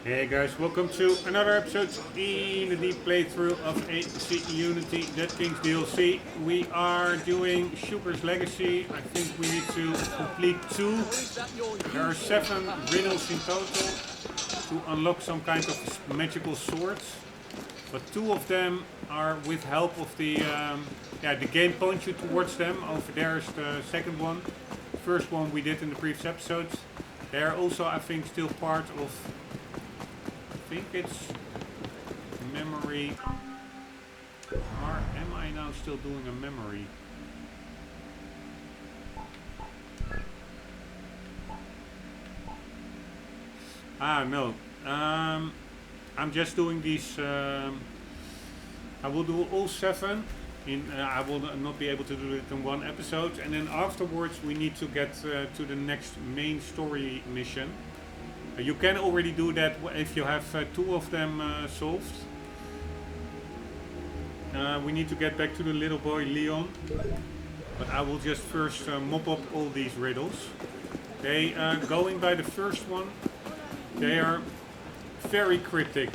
Hey guys, welcome to another episode in the deep playthrough of AC Unity Dead Kings DLC. We are doing Suger's Legacy. I think we need to complete 2. There are 7 riddles in total to unlock some kind of magical swords. But 2 of them are with help of the game points you towards them. Over there is the second one. The first one we did in the previous episodes. They are also, I think, still part of... I think it's memory. Or am I now still doing a memory? No. I'm just doing these. I will do all 7. I will not be able to do it in one episode, and then afterwards we need to get to the next main story mission. You can already do that if you have 2 of them solved. We need to get back to the little boy Leon. But I will just first mop up all these riddles. Okay, going by the first one. They are very cryptic.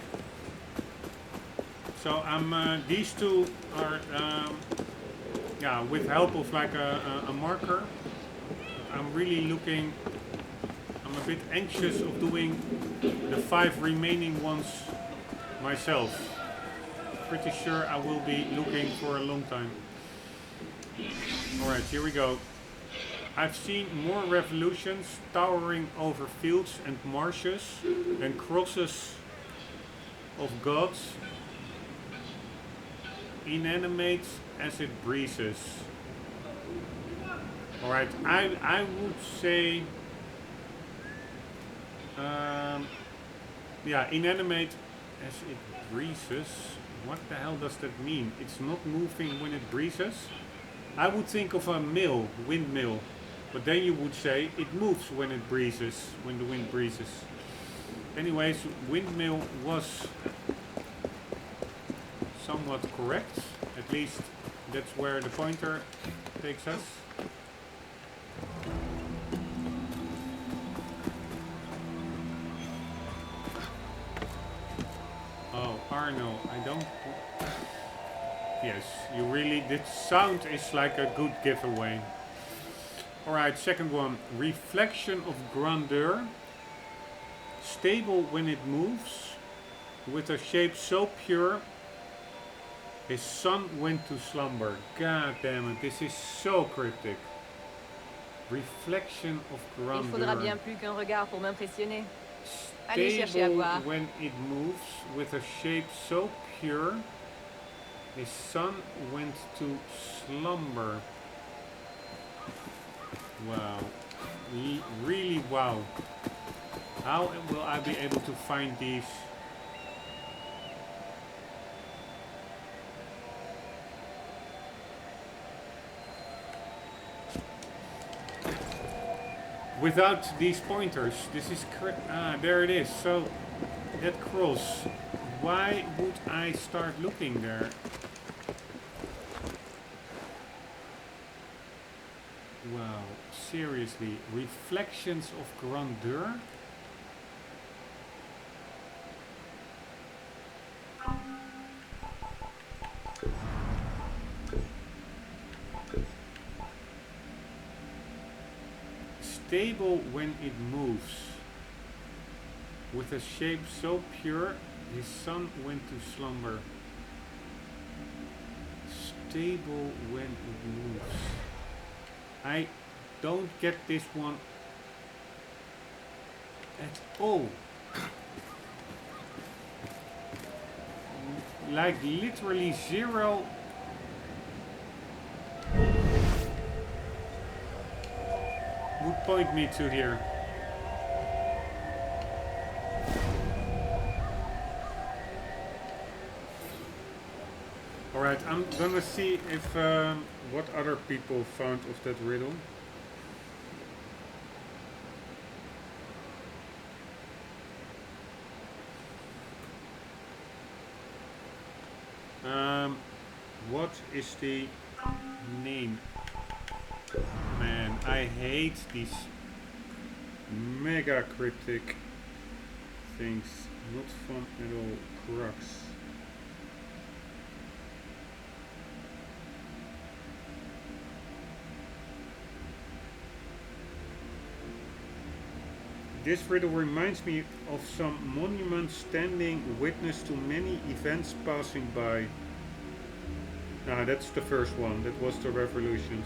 So these 2 are with help of like a marker. I'm really looking... I'm a bit anxious of doing the 5 remaining ones myself. Pretty sure I will be looking for a long time. Alright, here we go. I've seen more revolutions towering over fields and marshes than crosses of gods, inanimate as it breezes. Alright, I would say... inanimate as it breezes. What the hell does that mean? It's not moving when it breezes? I would think of a mill, windmill. But then you would say it moves when it breezes, when the wind breezes. Anyways, windmill was somewhat correct. At least that's where the pointer takes us. Oh, Arno, I don't... Yes, you really... The sound is like a good giveaway. Alright, second one. Reflection of grandeur. Stable when it moves. With a shape so pure. His son went to slumber. God damn it, this is so cryptic. Reflection of grandeur. Il faudra bien plus qu'un regard pour m'impressionner. Stable when it moves, with a shape so pure. His son went to slumber. Wow. Really wow. How will I be able to find these? Without these pointers, this is there it is. So that cross. Why would I start looking there? Wow, seriously, reflections of grandeur. Stable when it moves. With a shape so pure, his son went to slumber. Stable when it moves. I don't get this one at all. Like literally 0. Would point me to here. Alright, I'm gonna see if what other people found of that riddle. What is the name? Man, I hate these mega cryptic things not fun at all. Crux. This riddle reminds me of some monument standing witness to many events passing by. Ah, that's the first one. That was the revolutions.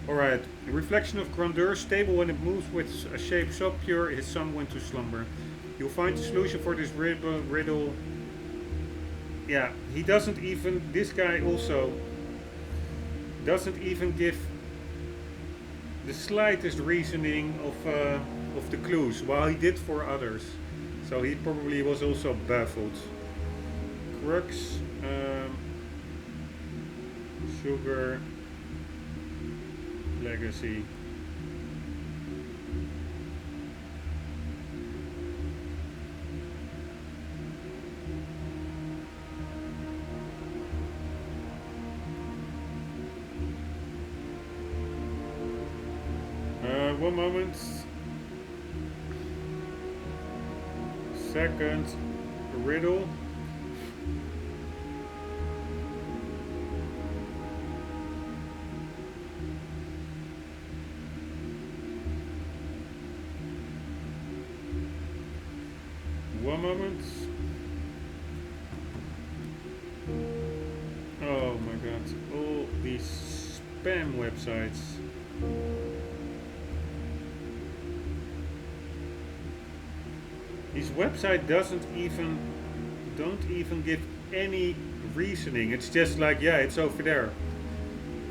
Alright. Reflection of grandeur, stable when it moves with a shape so pure his sun went to slumber. You'll find the solution for this riddle. Yeah, he doesn't even... This guy also doesn't even give the slightest reasoning of the clues, while he did for others. So he probably was also baffled. Crux, Suger, legacy. One moment. Second riddle. One moment. Oh my god, all these spam websites. This website don't even give any reasoning. It's just like, yeah, it's over there.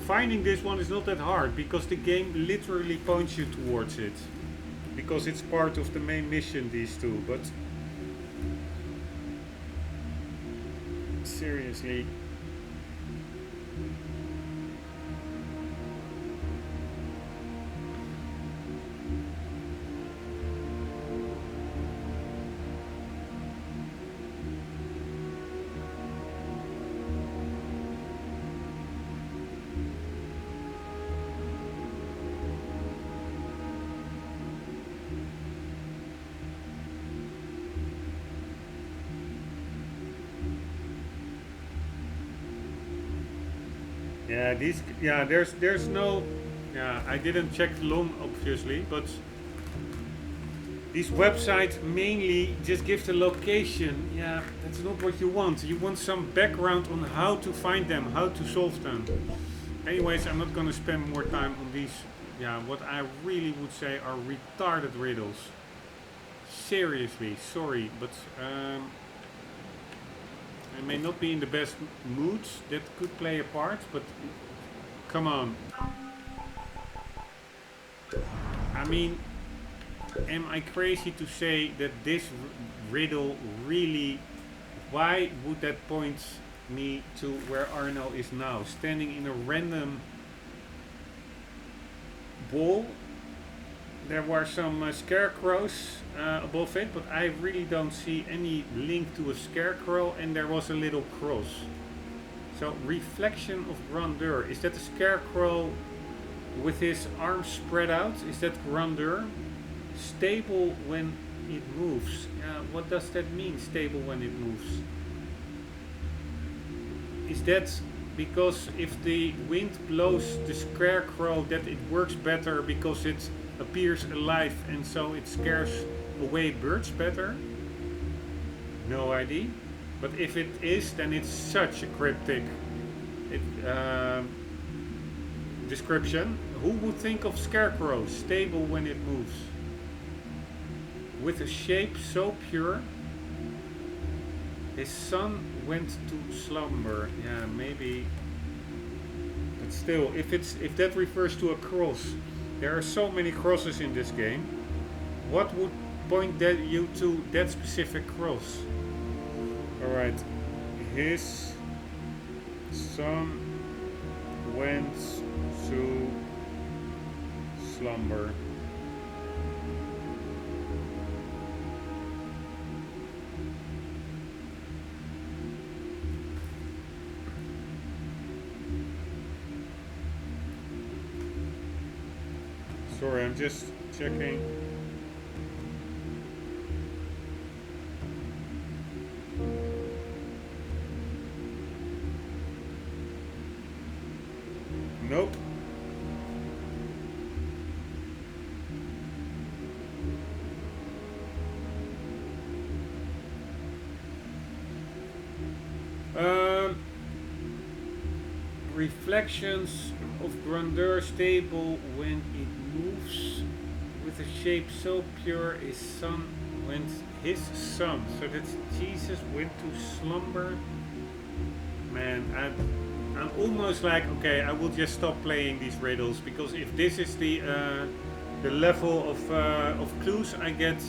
Finding this one is not that hard because the game literally points you towards it. Because it's part of the main mission, these two, but seriously. Yeah, there's no, yeah, I didn't check long obviously, but these websites mainly just give the location. Yeah, that's not what you want. You want some background on how to find them, how to solve them. Anyways, I'm not gonna spend more time on these, yeah, what I really would say are retarded riddles. Seriously, sorry, but I may not be in the best mood. That could play a part, but come on. I mean, am I crazy to say that this riddle really... Why would that point me to where Arno is now? Standing in a random wall. There were some scarecrows above it, but I really don't see any link to a scarecrow, and there was a little cross. So, reflection of grandeur. Is that a scarecrow with his arms spread out? Is that grandeur? Stable when it moves. What does that mean, stable when it moves? Is that because if the wind blows the scarecrow that it works better because it appears alive and so it scares away birds better? No idea. But if it is, then it's such a cryptic description. Who would think of scarecrow stable when it moves? With a shape so pure, his son went to slumber. Yeah, maybe. But still, if that refers to a cross, there are so many crosses in this game. What would point you to that specific cross? Alright. His son went to slumber. Sorry, I'm just checking. Nope. Reflections of grandeur stable when it moves with a shape so pure his son went so that's Jesus went to slumber. Man, I'm almost like, okay, I will just stop playing these riddles, because if this is the level of clues I get,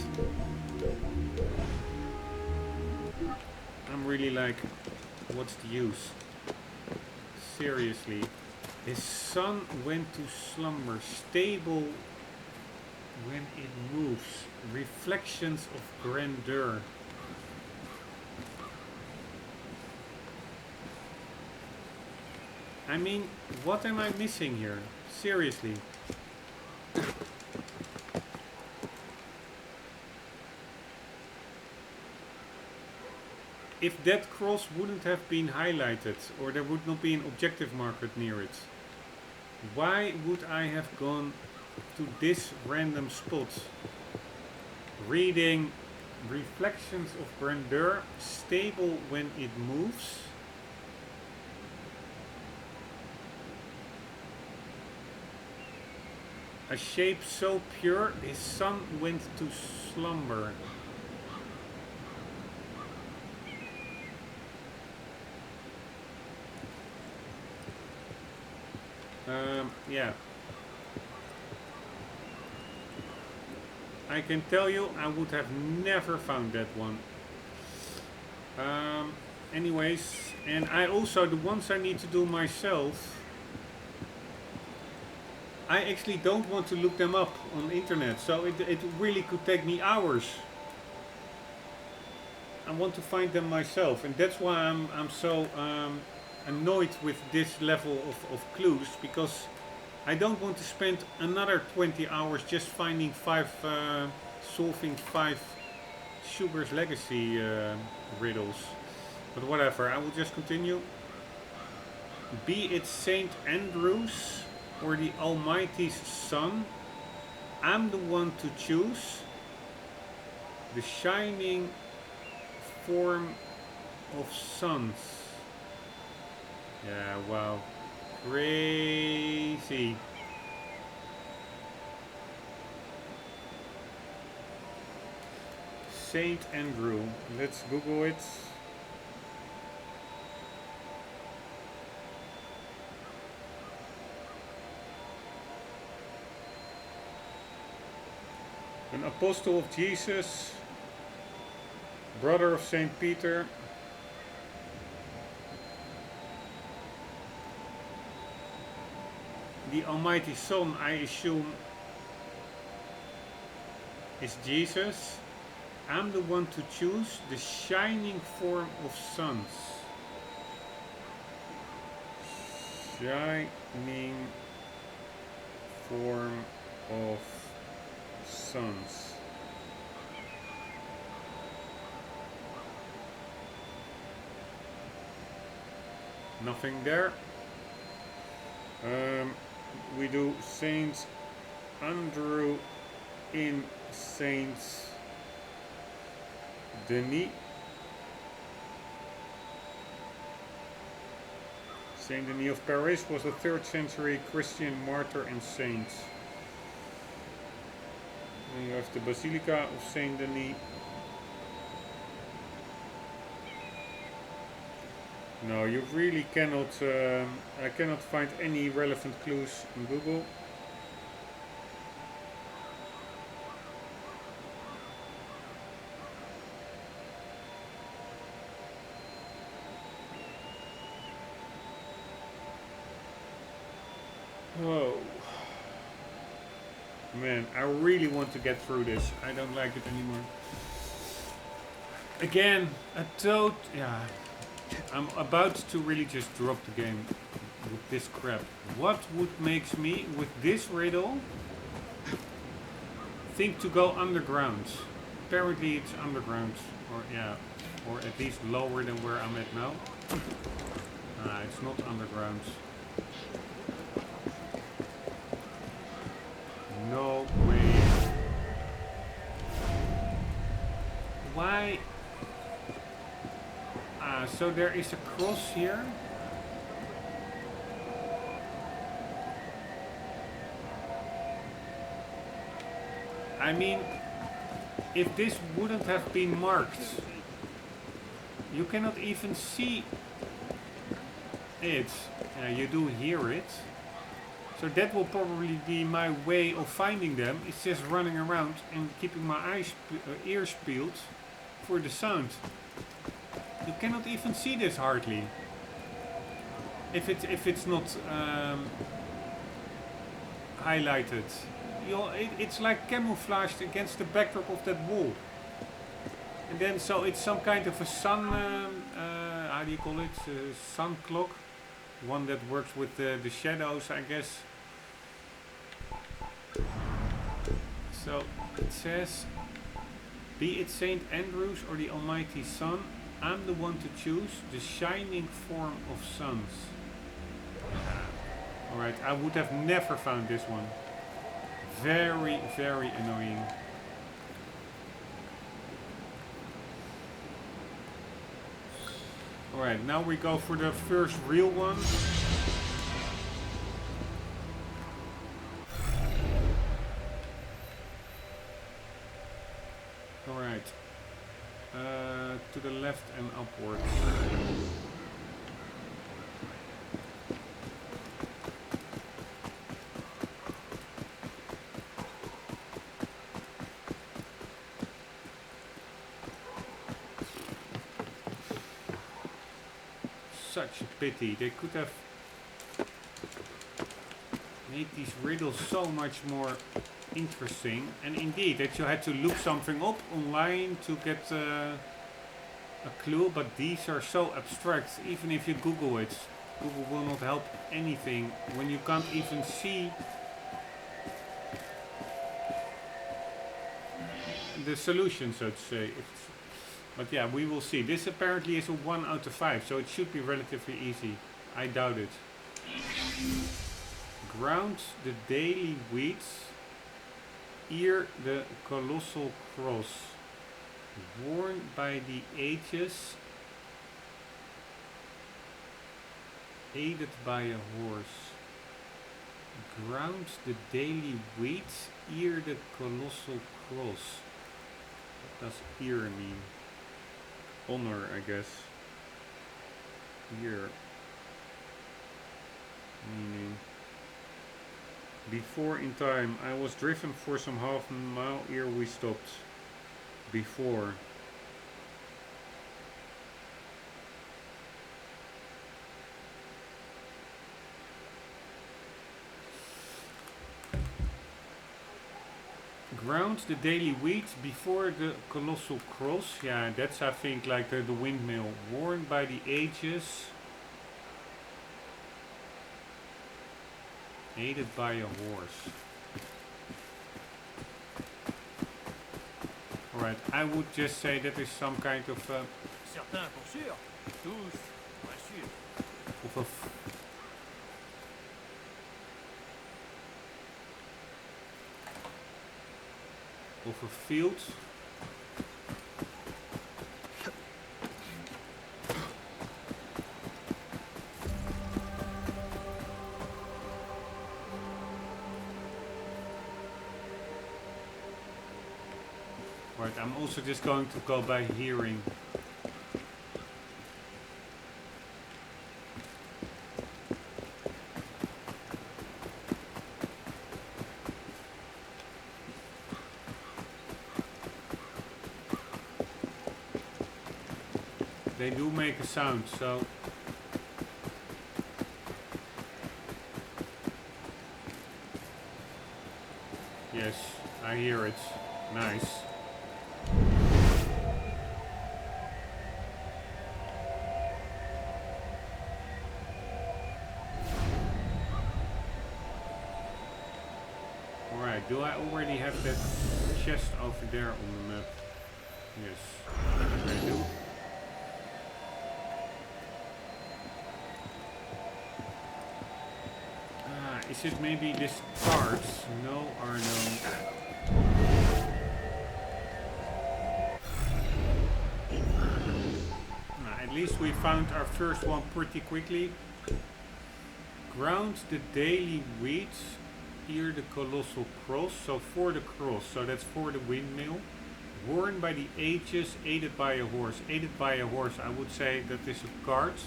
I'm really like, what's the use? Seriously. His son went to slumber, stable when it moves, reflections of grandeur. I mean, what am I missing here? Seriously. If that cross wouldn't have been highlighted, or there would not be an objective marker near it, why would I have gone to this random spot? Reading reflections of grandeur, stable when it moves. A shape so pure, his son went to slumber. Yeah. I can tell you, I would have never found that one. Anyways, and I also, the ones I need to do myself, I actually don't want to look them up on the internet, so it really could take me hours. I want to find them myself, and that's why I'm so annoyed with this level of clues, because I don't want to spend another 20 hours just finding solving 5 Suger's Legacy riddles. But whatever, I will just continue. Be it Saint Andrew's or the Almighty's Son, I'm the one to choose. The shining form of suns. Yeah, wow. Crazy. Saint Andrew. Let's Google it. An apostle of Jesus, brother of Saint Peter. The Almighty Son, I assume, is Jesus. I'm the one to choose. The shining form of suns. Shining form of suns. Nothing there. We do Saint Andrew in Saint Denis. Saint Denis of Paris was a 3rd century Christian martyr and saint. And you have the Basilica of Saint Denis. No, you really cannot, I cannot find any relevant clues in Google. Oh. Man, I really want to get through this. I don't like it anymore. Again, a toad, yeah. I'm about to really just drop the game with this crap. What would make me, with this riddle, think to go underground. Apparently it's underground, or yeah, or at least lower than where I'm at now. It's not underground. No way. Why? So there is a cross here. I mean, if this wouldn't have been marked, you cannot even see it. You do hear it. So that will probably be my way of finding them. It's just running around and keeping my ears peeled for the sound. You cannot even see this hardly. If it's not highlighted. It's like camouflaged against the backdrop of that wall. And then so it's some kind of a sun, how do you call it? Sun clock. One that works with the shadows, I guess. So it says, be it Saint Andrews or the Almighty Sun, I'm the one to choose, the shining form of suns. Alright, I would have never found this one. Very, very annoying. Alright, now we go for the first real one. Alright. To the left and upwards. Such a pity. They could have made these riddles so much more interesting. And indeed, that you had to look something up online to get a clue. But these are so abstract. Even if you Google it, Google will not help anything when you can't even see the solution, so to say. But yeah, we will see. This apparently is a 1 out of 5, so it should be relatively easy. I doubt it. Ground the daily weeds, ear the colossal cross, worn by the ages, aided by a horse. Ground the daily weeds, ear the colossal cross. What does ear mean? Honor, I guess. Here. Meaning. Before in time. I was driven for some half a mile ere we stopped. Before. Ground the daily wheat before the colossal cross. Yeah, that's I think like the windmill. Worn by the ages. Aided by a horse. Alright, I would just say that is some kind of Certains pour sûr, tous, bien sûr. of a field. Right, I'm also just going to go by hearing. They do make a sound, so yes, I hear it. Nice. Alright, do I already have that chest over there on the map? Yes, I do. Is it maybe this cards? No or no? At least we found our first one pretty quickly. Ground the daily weeds. Here the colossal cross. So for the cross. So that's for the windmill. Worn by the ages. Aided by a horse. Aided by a horse. I would say that is a cart.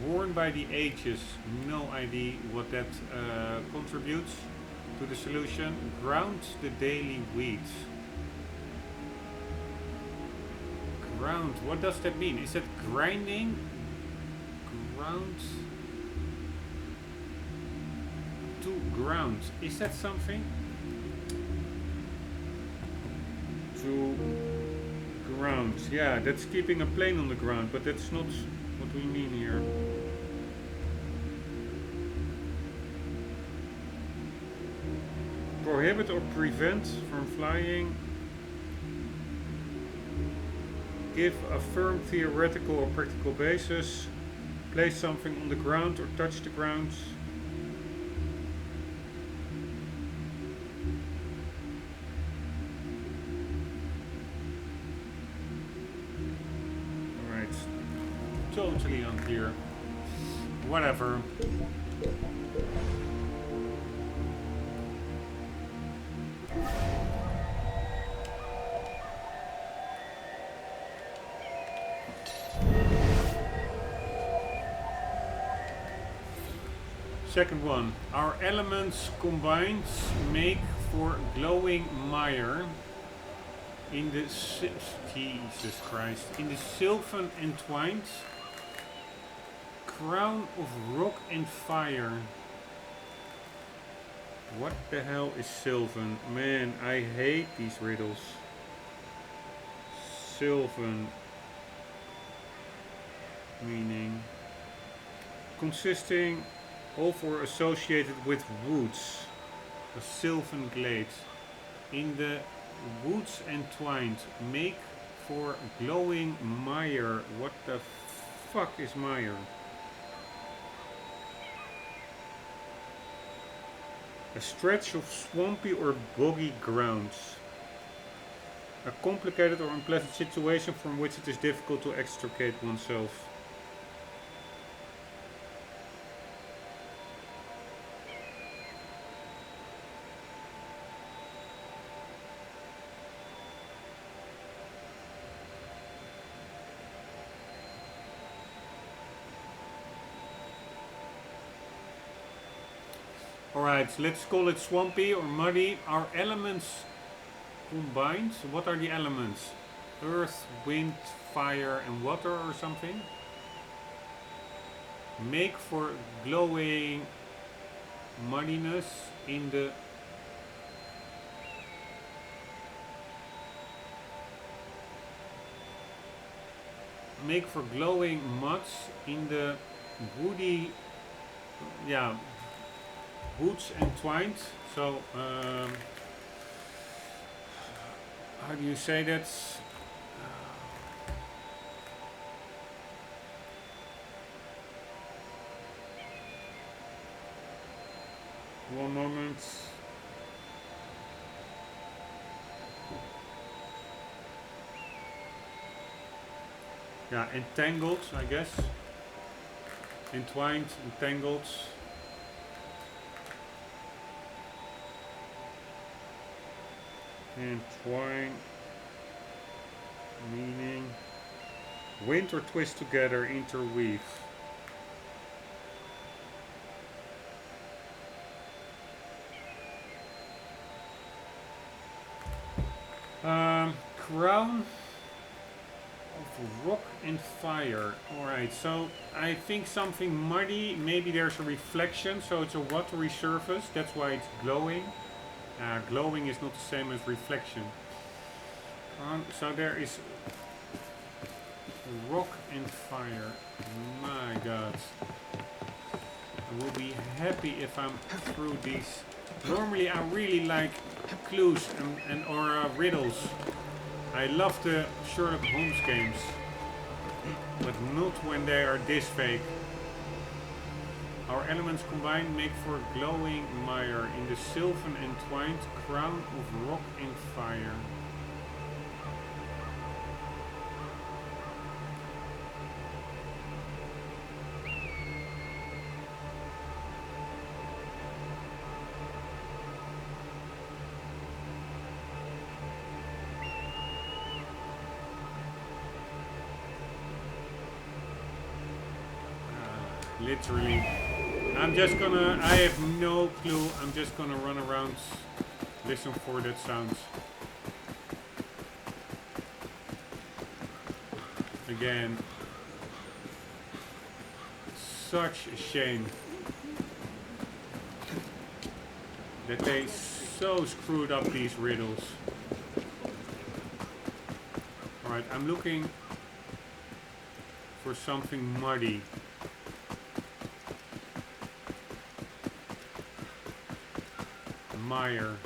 Worn by the ages, no idea what that contributes to the solution. Ground the daily weeds. Ground, what does that mean? Is that grinding? Ground. To ground, is that something? To ground, yeah, that's keeping a plane on the ground, but that's not what we mean here. Prohibit or prevent from flying. Give a firm theoretical or practical basis. Place something on the ground or touch the ground. Totally unclear. Whatever. Second one. Our elements combined make for glowing mire. In the Jesus Christ. In the sylvan entwined crown of rock and fire. What the hell is sylvan? Man, I hate these riddles. Sylvan meaning consisting of or associated with woods. A sylvan glade. In the woods entwined make for glowing mire. What the fuck is mire? A stretch of swampy or boggy grounds. A complicated or unpleasant situation from which it is difficult to extricate oneself. Alright, let's call it swampy or muddy. Our elements combined. What are the elements? Earth, wind, fire and water or something? Make for glowing muddiness in the make for glowing muds in the woody, yeah, woods entwined. So how do you say that? One moment. Yeah, entangled, I guess. Entwined, entangled. Entwine, meaning wind or twist together, interweave. Crown of rock and fire. Alright, so I think something muddy, maybe there's a reflection, so it's a watery surface, that's why it's glowing. Glowing is not the same as reflection. So there is rock and fire. My god. I will be happy if I'm through these Normally I really like clues and or riddles. I love the Sherlock Holmes games, but not when they are this fake. Our elements combined make for a glowing mire in the sylvan entwined crown of rock and fire. Literally. I have no clue. I'm just gonna run around, listen for that sound. Again. Such a shame that they so screwed up these riddles. Alright, I'm looking for something muddy. Mire.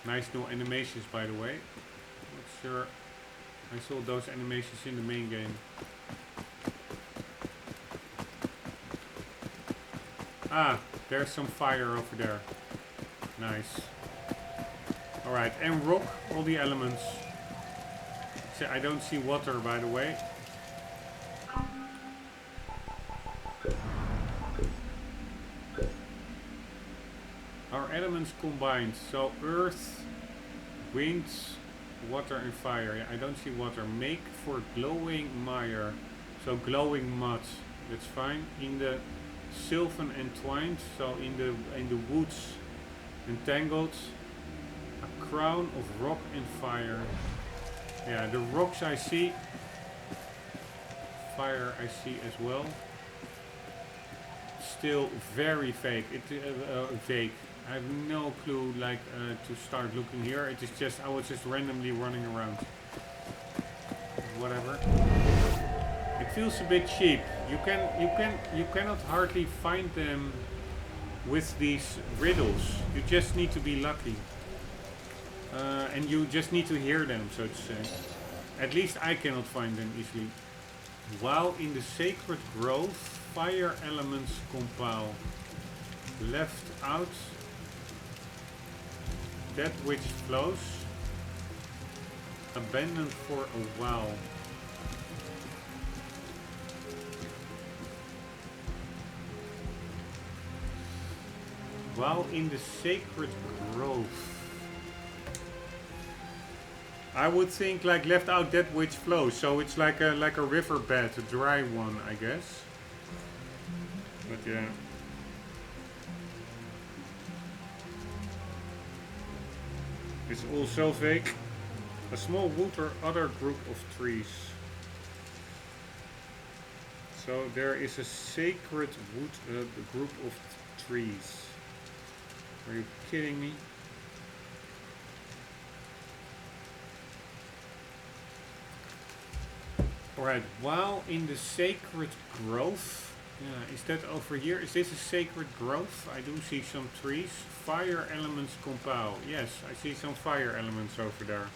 Nice new animations, by the way. Not sure I saw those animations in the main game. Ah, there's some fire over there. Nice. Alright, and rock, all the elements. I don't see water, by the way. Our elements combined, so earth, wind, water and fire. Yeah, I don't see water. Make for glowing mire, so glowing mud. That's fine. In the sylvan entwined, so in the woods entangled. A crown of rock and fire. Yeah, the rocks I see. Fire I see as well. Still very fake. Vague. I have no clue, like, to start looking here. It is just, I was just randomly running around. Whatever. It feels a bit cheap. You cannot hardly find them with these riddles. You just need to be lucky. And you just need to hear them, so to say. At least I cannot find them easily. While in the sacred grove, fire elements compile. Left out that which flows. Abandoned for a while. While in the sacred grove. I would think like left out that which flows, so it's like a riverbed, a dry one, I guess. But yeah. It's also fake. A small wood or other group of trees. So there is a sacred wood group of trees. Are you kidding me? Alright, while in the sacred grove. Yeah, is that over here? Is this a sacred grove? I do see some trees. Fire elements compile. Yes, I see some fire elements over there.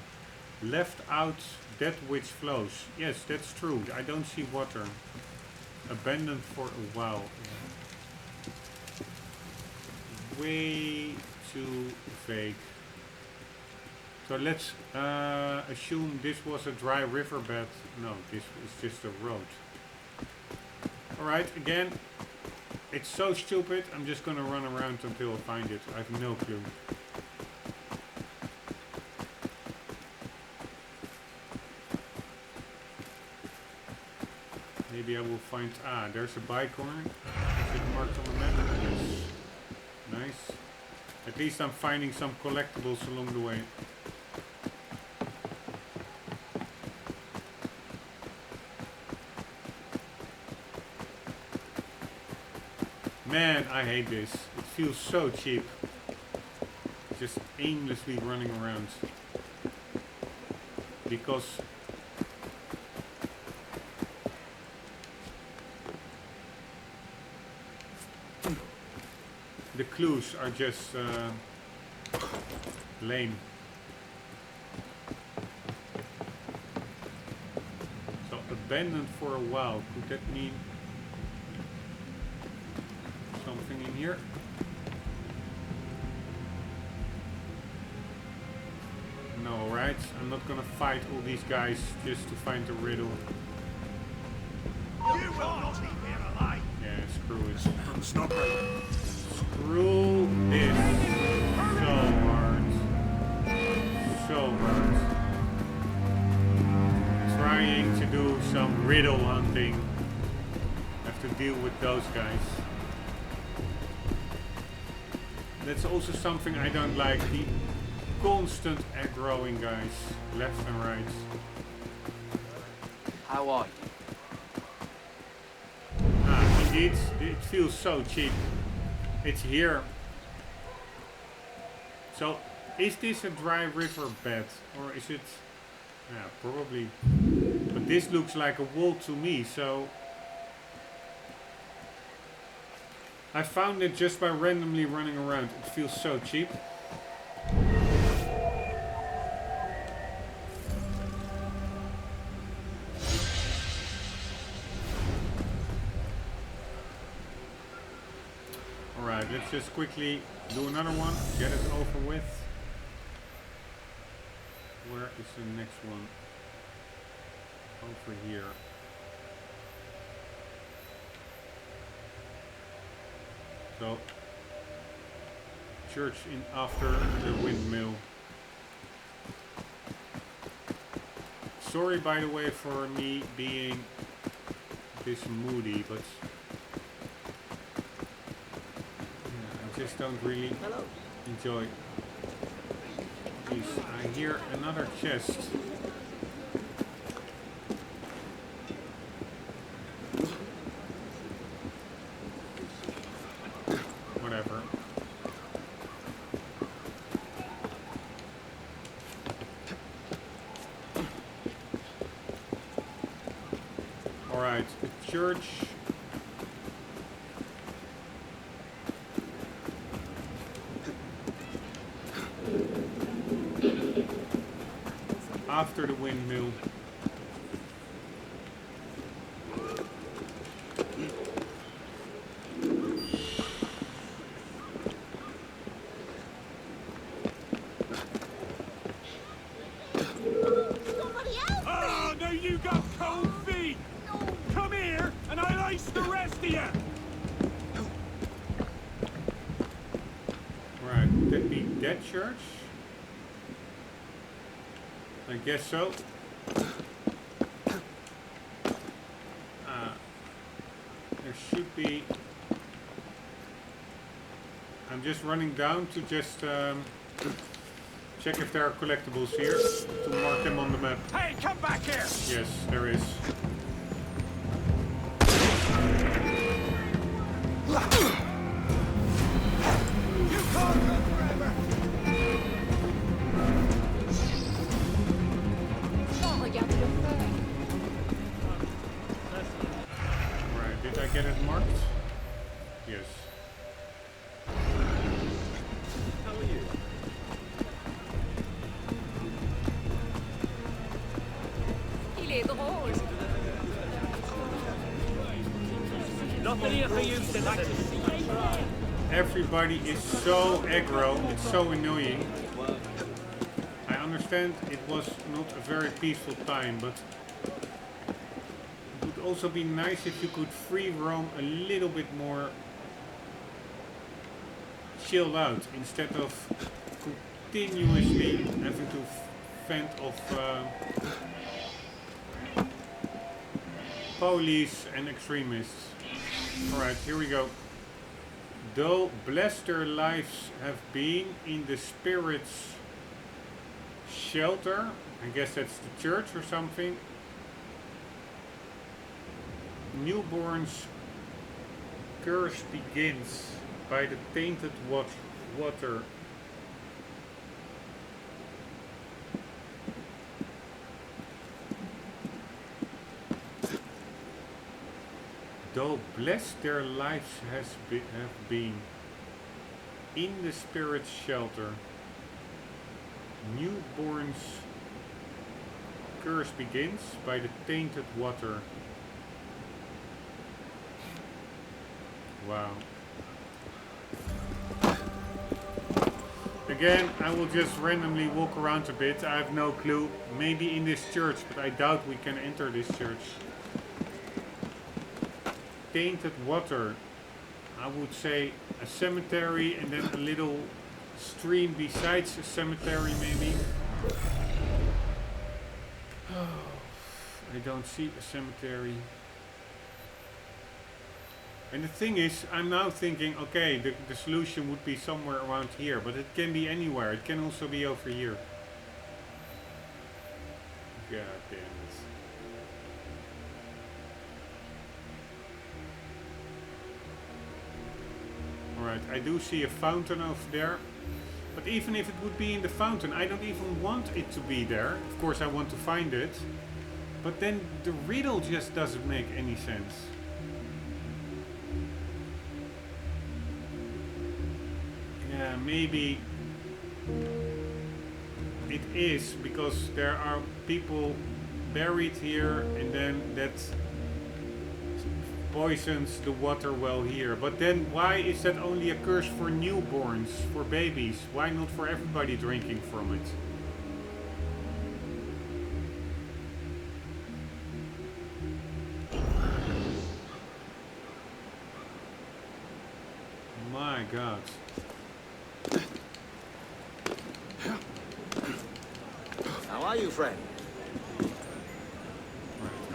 Left out that which flows. Yes, that's true. I don't see water. Abandoned for a while. Way too vague. So let's assume this was a dry riverbed. No, this is just a road. Alright, again, it's so stupid. I'm just gonna run around until I find it. I have no clue. Maybe I will find... Ah, there's a bicorn. Is it marked on the map? Yes. Nice. At least I'm finding some collectibles along the way. Man, I hate this. It feels so cheap. Just aimlessly running around. Because The clues are just lame. So abandoned for a while. Could that mean something in here? No, right? I'm not gonna fight all these guys just to find the riddle. You will not leave here alive. Yeah, screw it. Snobber. Screw this. So hard. So hard. Trying to do some riddle hunting. Have to deal with those guys. That's also something I don't like. The constant aggroing guys. Left and right. How are you? Ah, indeed. It feels so cheap. It's here. So, is this a dry river bed? Or is it... Yeah, probably. But this looks like a wall to me, so... I found it just by randomly running around. It feels so cheap. Alright, let's just quickly do another one. Get it over with. Where is the next one? Over here. So, church in after the windmill. Sorry, by the way, for me being this moody, but yeah, I just don't really enjoy these. I hear another chest. Whatever. Alright, the church. After the windmill. Oh, no, you got cold feet. Come here, and I'll ice the rest of you. Right, would that be that church? I guess so. There should be... I'm just running down to just check if there are collectibles here, to mark them on the map. Hey, come back here. Yes, there is. You can't run forever. Oh, regarde le feu. Alright, did I get it marked? Yes. How are you? Il est drôle. Nothing for you tonight. Everybody is so aggro, it's so annoying. I understand it was not a very peaceful time, but it would also be nice if you could free roam a little bit more chilled out instead of continuously having to fend off police and extremists. Alright, here we go. Though blessed their lives have been in the spirit's shelter, I guess that's the church or something, newborn's curse begins by the tainted water. Though blessed their lives have been. In the spirit's shelter. Newborn's curse begins by the tainted water. Wow. Again, I will just randomly walk around a bit. I have no clue. Maybe in this church, but I doubt we can enter this church. Tainted water. I would say a cemetery and then a little stream besides a cemetery maybe. I don't see a cemetery. And the thing is, I'm now thinking, okay, the solution would be somewhere around here, but it can be anywhere. It can also be over here. God damn it. Alright, I do see a fountain over there. But even if it would be in the fountain, I don't even want it to be there. Of course I want to find it. But then the riddle just doesn't make any sense. Yeah, maybe it is because there are people buried here and then that poisons the water well here. But then why is that only a curse for newborns, for babies? Why not for everybody drinking from it? My God. How are you, friend? Right,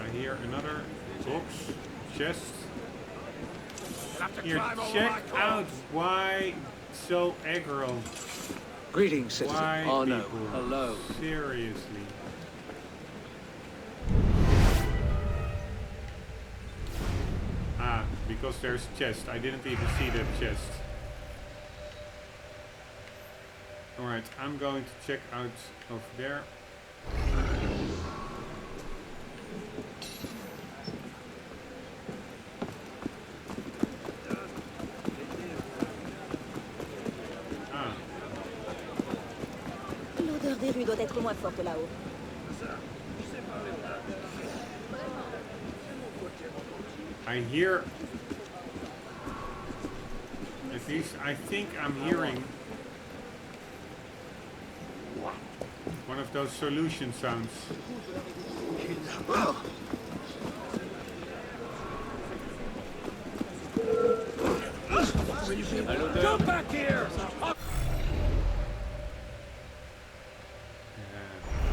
I hear another box, chest. You'll have to Here, climb over check my out corpse. why so aggro. Greetings, citizen. Why Oh no, people? hello. Seriously. Ah, because there's a chest. I didn't even see that chest. Alright, I'm going to check out over there. Ah, L'odeur des rues doit être moins forte là-haut. I hear... At least I think I'm hearing one of those solution sounds. Come back here!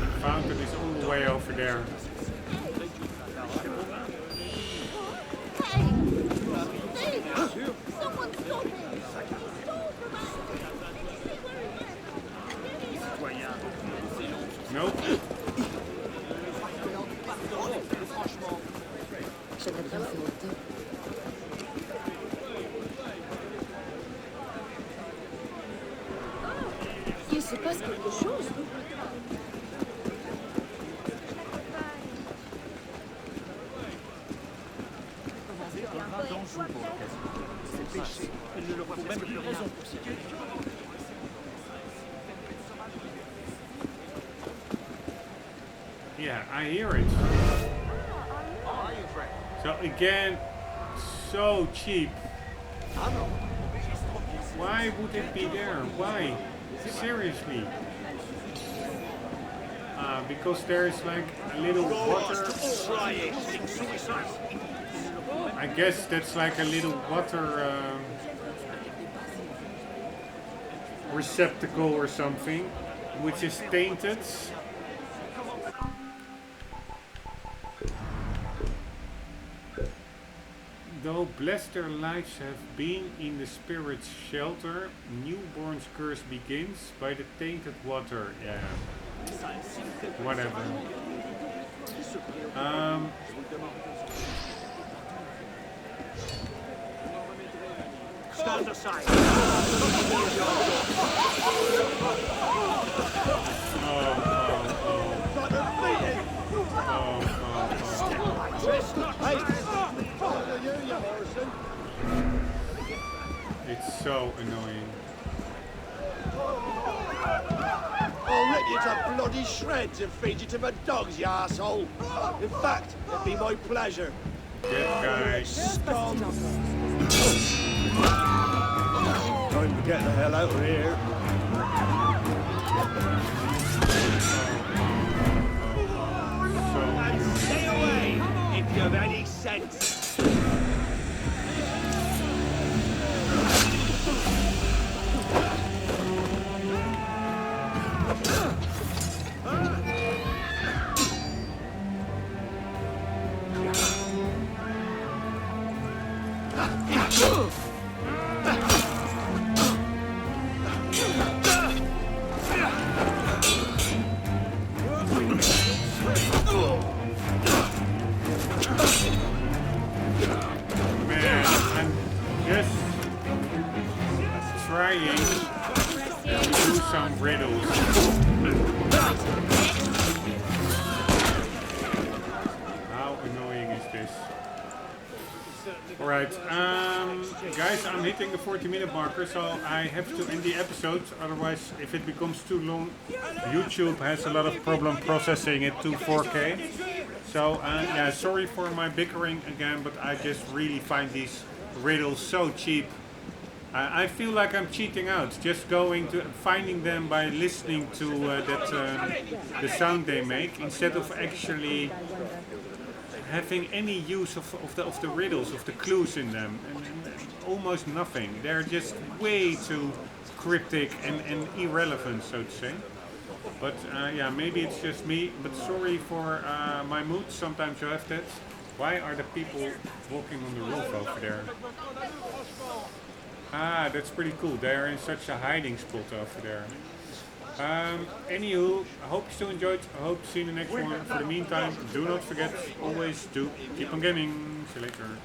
The fountain is all the way over there. Hey! Hey! Someone stop him! Nope. J'aimerais bien faire autant. Il se passe quelque chose. Yeah, I hear it. So again, so cheap. Why would it be there? Why? Seriously. Because there's like a little water. I guess that's like a little water receptacle or something, which is tainted. Though blessed their lives have been in the spirit's shelter, newborn's curse begins by the tainted water. Yeah. Whatever. Stand aside. It's so annoying. I'll rip you to bloody shreds and feed you to my dogs, you asshole. In fact, it'd be my pleasure. Good guy. Scum. Time to get the hell out of here. So Stay away, if you have any sense. Some riddles. How annoying is this? Alright, guys, I'm hitting the 40-minute marker, so I have to end the episode. Otherwise, if it becomes too long, YouTube has a lot of problem processing it to 4K. So, yeah, sorry for my bickering again, but I just really find these riddles so cheap. I feel like I'm cheating out, just finding them by listening to the sound they make, instead of actually having any use of the riddles, of the clues in them, and almost nothing. They're just way too cryptic and irrelevant, so to say. But yeah, maybe it's just me, but sorry for my mood, sometimes you have that. Why are the people walking on the roof over there? Ah, that's pretty cool. They're in such a hiding spot over there. Anywho, I hope you still enjoyed. I hope to see you in the next one. For the meantime, do not forget, always to keep on gaming. See you later.